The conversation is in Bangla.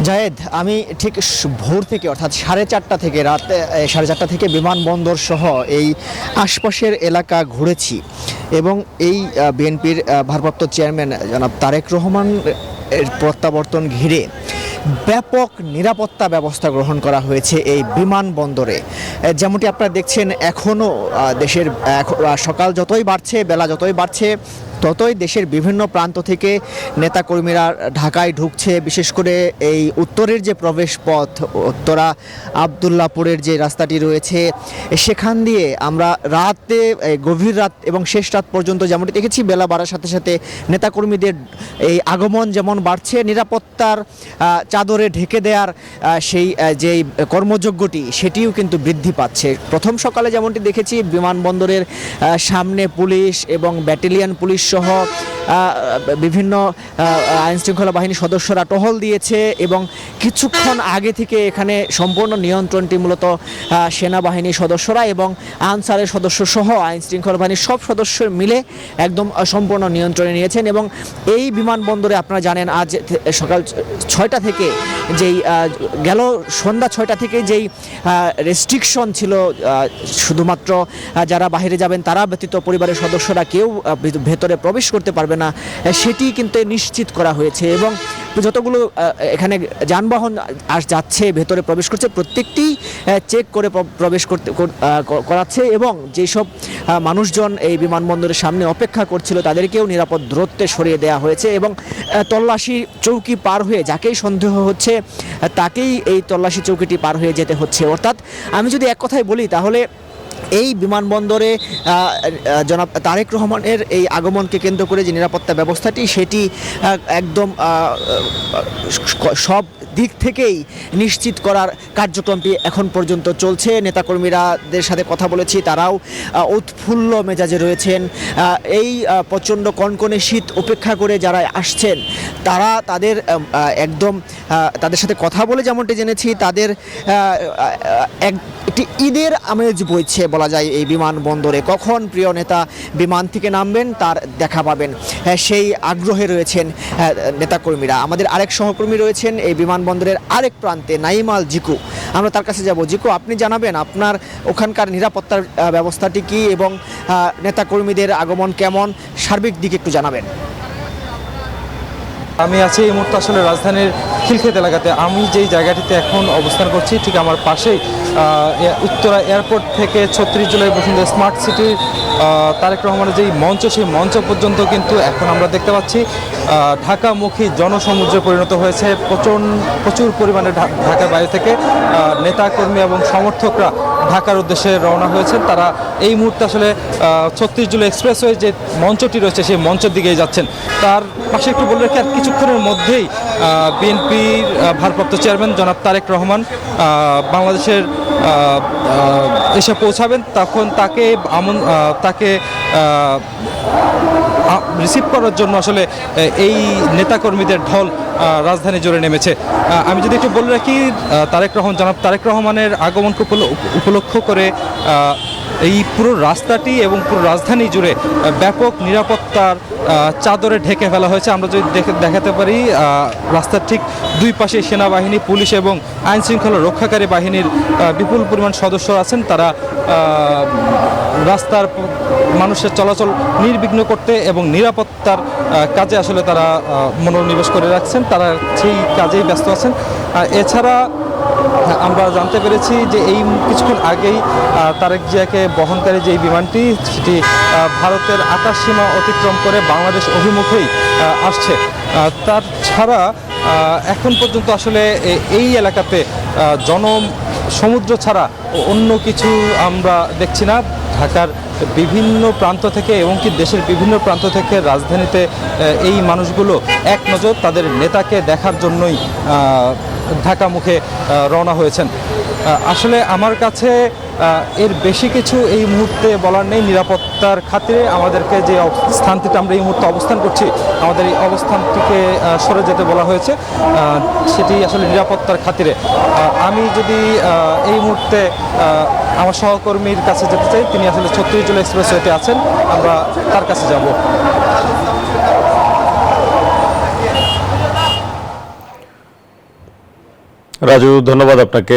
জায়েদ, আমি ঠিক ভোর থেকে অর্থাৎ 4:30 থেকে রাত 4:30 থেকে বিমানবন্দর সহ এই আশপাশের এলাকা ঘুরেছি এবং এই বিএনপির ভারপ্রাপ্ত চেয়ারম্যান জনাব তারেক রহমান এর প্রত্যাবর্তন ঘিরে ব্যাপক নিরাপত্তা ব্যবস্থা গ্রহণ করা হয়েছে এই বিমানবন্দরে। যেমনটি আপনারা দেখছেন, এখনও দেশের সকাল যতই বাড়ছে, বেলা যতই বাড়ছে, ততই দেশের বিভিন্ন প্রান্ত থেকে নেতাকর্মীরা ঢাকায় ঢুকছে। বিশেষ করে এই উত্তরের যে প্রবেশ পথ, উত্তরা আবদুল্লাপুরের যে রাস্তাটি রয়েছে, সেখান দিয়ে আমরা রাতে, গভীর রাত এবং শেষ রাত পর্যন্ত যেমনটি দেখেছি, বেলা বাড়ার সাথে সাথে নেতাকর্মীদের এই আগমন যেমন বাড়ছে, নিরাপত্তার চাদরে ঢেকে দেওয়ার সেই যেই কর্মযজ্ঞটি, সেটিও কিন্তু বৃদ্ধি পাচ্ছে। প্রথম সকালে যেমনটি দেখেছি, বিমানবন্দরের সামনে পুলিশ এবং ব্যাটালিয়ন পুলিশ সহ বিভিন্ন আইনশৃঙ্খলা বাহিনীর সদস্যরা টহল দিয়েছে এবং কিছুক্ষণ আগে থেকে এখানে সম্পূর্ণ নিয়ন্ত্রণটি মূলত সেনাবাহিনীর সদস্যরা এবং আনসারের সদস্য সহ আইনশৃঙ্খলা বাহিনীর সব সদস্য মিলে একদম সম্পূর্ণ নিয়ন্ত্রণে নিয়েছেন। এবং এই বিমানবন্দরে আপনারা জানেন, আজ সকাল 6টা থেকে যেই গেল সন্ধ্যা 6টা থেকে যেই রেস্ট্রিকশন ছিল, শুধুমাত্র যারা বাইরে যাবেন তারা ব্যতীত পরিবারের সদস্যরা কেউ ভেতরে প্রবেশ করতে পারবে না, সেটি কিন্তু নিশ্চিত করা হয়েছে। এবং যতগুলো এখানে যানবাহন যাচ্ছে, ভেতরে প্রবেশ করছে, প্রত্যেকটি চেক করে প্রবেশ করাচ্ছে এবং যেসব মানুষজন এই বিমানবন্দরের সামনে অপেক্ষা করছিল তাদেরকেও নিরাপদ দূরত্বে সরিয়ে দেওয়া হয়েছে এবং তল্লাশি চৌকি পার হয়ে যাকেই সন্দেহ হচ্ছে তাকেই এই তল্লাশি চৌকিটি পার হয়ে যেতে হচ্ছে। অর্থাৎ আমি যদি এক কথায় বলি, তাহলে এই বিমানবন্দরে জনাব তারেক রহমানের এই আগমনকে কেন্দ্র করে যে নিরাপত্তা ব্যবস্থাটি, সেটি একদম সব দিক থেকেই নিশ্চিত করার কার্যক্রমটি এখন পর্যন্ত চলছে। নেতাকর্মীরাদের সাথে কথা বলেছি, তারাও উৎফুল্ল মেজাজে রয়েছেন। এই প্রচণ্ড কনকনে শীত উপেক্ষা করে যারা আসছেন, তারা একদম তাদের সাথে কথা বলে যেমনটি জেনেছি, তাদের একটি ঈদের আমেজ বইছে বলা যায় এই বিমানবন্দরে। কখন প্রিয় নেতা বিমান থেকে নামবেন তার দেখা পাবেন, সেই আগ্রহে রয়েছেন নেতাকর্মীরা। আমাদের আরেক সহকর্মী রয়েছেন এই বিমানবন্দরের আরেক প্রান্তে, নাইমাল জিকু। আমরা তার কাছে যাব। জিকু, আপনি জানাবেন আপনার ওখানকার নিরাপত্তার ব্যবস্থাটি কি এবং নেতাকর্মীদের আগমন কেমন, সার্বিক দিকে একটু জানাবেন। আমি আছি এই মুহূর্তে আসলে রাজধানীর খিলক্ষেত এলাকাতে। আমি যেই জায়গাটিতে এখন অবস্থান করছি, ঠিক আমার পাশেই উত্তরা এয়ারপোর্ট থেকে 36 জুলাই বসুন্ধরা স্মার্ট সিটির তারেক রহমানের যেই মঞ্চ, সেই মঞ্চ পর্যন্ত কিন্তু এখন আমরা দেখতে পাচ্ছি ঢাকামুখী জনসমুদ্রে পরিণত হয়েছে। প্রচুর পরিমাণে ঢাকার বাইরে থেকে নেতাকর্মী এবং সমর্থকরা ঢাকার উদ্দেশ্যে রওনা হয়েছেন। তারা এই মুহূর্তে আসলে 36 জুলাই এক্সপ্রেসওয়ে যে মঞ্চটি রয়েছে, সেই মঞ্চের দিকেই যাচ্ছেন। তার পাশে একটু বলে রাখি, আর কিছুক্ষণের মধ্যেই বিএনপির ভারপ্রাপ্ত চেয়ারম্যান জনাব তারেক রহমান বাংলাদেশের এসে পৌঁছাবেন। তখন তাকে রিসিভ করার জন্য আসলে এই নেতাকর্মীদের ঢল রাজধানী জুড়ে নেমেছে। আমি যদি একটু বলে রাখি, জনাব তারেক রহমানের আগমনকে উপলক্ষ করে এই পুরো রাস্তাটি এবং পুরো রাজধানী জুড়ে ব্যাপক নিরাপত্তার চাদরে ঢেকে ফেলা হয়েছে। আমরা যদি দেখাতে পারি, রাস্তার ঠিক দুই পাশে সেনাবাহিনী, পুলিশ এবং আইনশৃঙ্খলা রক্ষাকারী বাহিনীর বিপুল পরিমাণ সদস্য আছেন। তারা রাস্তার মানুষের চলাচল নির্বিঘ্ন করতে এবং নিরাপত্তার কাজে আসলে তারা মনোনিবেশ করে রাখছেন, তারা সেই কাজেই ব্যস্ত আছেন। এছাড়া আমরা জানতে পেরেছি যে এই কিছুক্ষণ আগেই তারেক জিয়াকে বহনকারী যে বিমানটি, সেটি ভারতের আকাশ সীমা অতিক্রম করে বাংলাদেশ অভিমুখেই আসছে। তার ছাড়া এখন পর্যন্ত আসলে এই এলাকাতে সমুদ্র ছাড়া অন্য কিছু আমরা দেখছি না। ঢাকার বিভিন্ন প্রান্ত থেকে এবং কি দেশের বিভিন্ন প্রান্ত থেকে রাজধানীতে এই মানুষগুলো এক নজর তাদের নেতাকে দেখার জন্যই ঢাকা মুখে রওনা হয়েছেন। আসলে আমার কাছে এর বেশি কিছু এই মুহূর্তে বলার নেই। নিরাপত্তার খাতিরে আমাদেরকে যে স্থানটিতে আমরা এই মুহূর্তে অবস্থান করছি, আমাদের এই অবস্থানটিকে সরে যেতে বলা হয়েছে, সেটি আসলে নিরাপত্তার খাতিরে। আমি যদি এই মুহূর্তে আমার সহকর্মীর কাছে যেতে চাই, তিনি আসলে 36 জুলাই এক্সপ্রেসওয়েতে আছেন, আমরা তার কাছে যাব। রাজু, ধন্যবাদ আপনাকে।